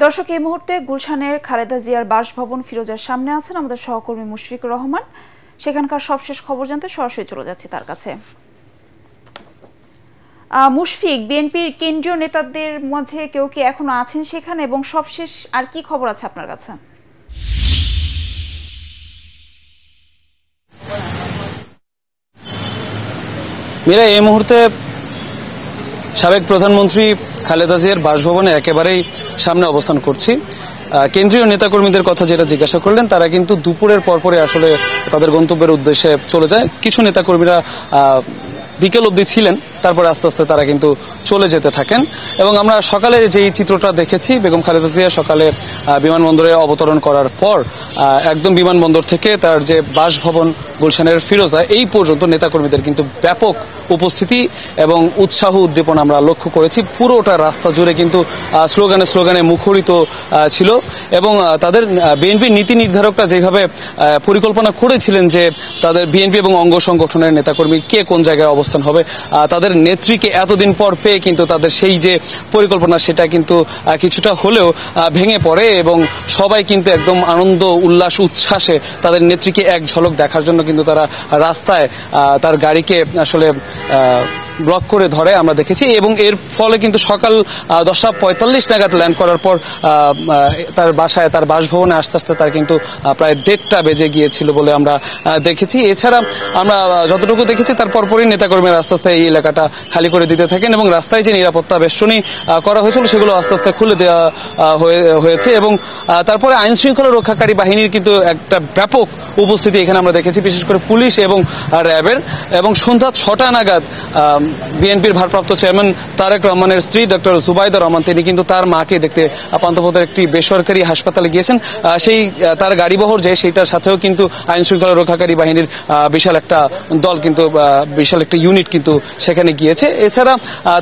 দর্শক, এই মুহূর্তে গুলশানের খালেদা জিয়ার বাসভবন ফিরোজার সামনে আছেন আমাদের সহকর্মী মুশফিকুর রহমান। সেখানকার সবশেষ খবর জানতে সরাসরি চলে যাচ্ছি তার কাছে। মুশফিক, বিএনপির কেন্দ্রীয় নেতাদের মাঝে কেউ কি এখনো আছেন সেখানে, এবং সবশেষ আর কি খবর আছে আপনার কাছে? মীরা, এই মুহূর্তে সাবেক প্রধানমন্ত্রী খালেদা জিয়ার বাসভবনে একেবারেই সামনে অবস্থান করছি। কেন্দ্রীয় নেতাকর্মীদের কথা যেটা জিজ্ঞাসা করলেন, তারা কিন্তু দুপুরের পরপরই আসলে তাদের গন্তব্যের উদ্দেশ্যে চলে যায়। কিছু নেতাকর্মীরা বিকেল অবধি ছিলেন, তারপর আস্তে আস্তে তারা কিন্তু চলে যেতে থাকেন। এবং আমরা সকালে যেই চিত্রটা দেখেছি, বেগম খালেদা জিয়া সকালে বিমানবন্দরে অবতরণ করার পর একদম বিমানবন্দর থেকে তার যে বাসভবন গুলশানের ফিরোজা, এই পর্যন্ত নেতাকর্মীদের কিন্তু ব্যাপক উপস্থিতি এবং উৎসাহ উদ্দীপনা আমরা লক্ষ্য করেছি। পুরোটা রাস্তা জুড়ে কিন্তু স্লোগানে স্লোগানে মুখরিত ছিল। এবং তাদের বিএনপি নীতি নির্ধারকরা যেভাবে পরিকল্পনা করেছিলেন যে তাদের বিএনপি এবং অঙ্গ সংগঠনের নেতাকর্মী কে কোন জায়গায় অবস্থান হবে, তাদের নেত্রীকে এতদিন পর পেয়ে কিন্তু তাদের সেই যে পরিকল্পনা, সেটা কিন্তু কিছুটা হলেও ভেঙে পড়ে। এবং সবাই কিন্তু একদম আনন্দ উল্লাস উচ্ছ্বাসে তাদের নেত্রীকে এক ঝলক দেখার জন্য কিন্তু তারা রাস্তায় তার গাড়িকে আসলে ব্লক করে ধরে আমরা দেখেছি। এবং এর ফলে কিন্তু সকাল 10:45 নাগাদ ল্যান্ড করার পর তার বাসায়, তার বাসভবনে আস্তে আস্তে তার কিন্তু প্রায় 1:30টা বেজে গিয়েছিল বলে আমরা দেখেছি। এছাড়া আমরা যতটুকু দেখেছি তার পরপরই নেতাকর্মীরা আস্তে আস্তে এই এলাকাটা খালি করে দিতে থাকেন এবং রাস্তায় যে নিরাপত্তা বেষ্টনী করা হয়েছিল সেগুলো আস্তে আস্তে খুলে দেওয়া হয়েছে। এবং তারপরে আইন শৃঙ্খলা রক্ষাকারী বাহিনীর কিন্তু একটা ব্যাপক উপস্থিতি এখানে আমরা দেখেছি, বিশেষ করে পুলিশ এবং র্যাবের। এবং সন্ধ্যা 6টা নাগাদ বিএনপির ভারপ্রাপ্ত চেয়ারম্যান তারেক রহমানের স্ত্রী ডক্টর জুবাইদা রহমান, তিনি কিন্তু তার মাকে দেখতে পান্থপথের একটি বেসরকারি হাসপাতালে গিয়েছেন। সেই তার গাড়িবহর যে সেইটার সাথেও কিন্তু আইন শৃঙ্খলা রক্ষাকারী বাহিনীর বিশাল একটা দল, কিন্তু বিশাল একটা ইউনিট কিন্তু সেখানে গিয়েছে। এছাড়া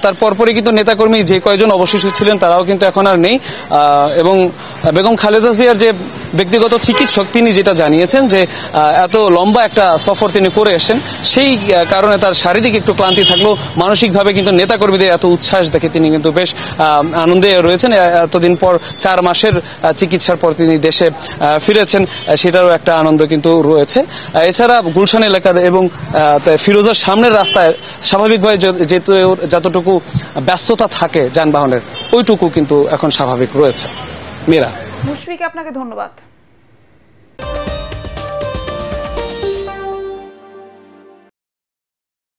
তার পরপরই কিন্তু নেতাকর্মী যে কয়জন অবশিষ্ট ছিলেন তারাও কিন্তু এখন আর নেই। এবং বেগম খালেদা জিয়ার যে ব্যক্তিগত চিকিৎসক, তিনি যেটা জানিয়েছেন যে এত লম্বা একটা সফর তিনি করে এসেছেন, সেই কারণে তার শারীরিক একটু ক্লান্তি থাকলেও মানসিকভাবে কিন্তু নেতাকর্মীদের এত উচ্ছ্বাস দেখে তিনি কিন্তু বেশ আনন্দে রয়েছেন। এতদিন পর 4 মাসের চিকিৎসার পর তিনি দেশে ফিরেছেন, সেটারও একটা আনন্দ কিন্তু রয়েছে। এছাড়া গুলশান এলাকার এবং ফিরোজার সামনের রাস্তায় স্বাভাবিকভাবে যতটুকু ব্যস্ততা থাকে যানবাহনের, ওইটুকু কিন্তু এখন স্বাভাবিক রয়েছে। মীরা, মুশফিক, আপনাকে ধন্যবাদ।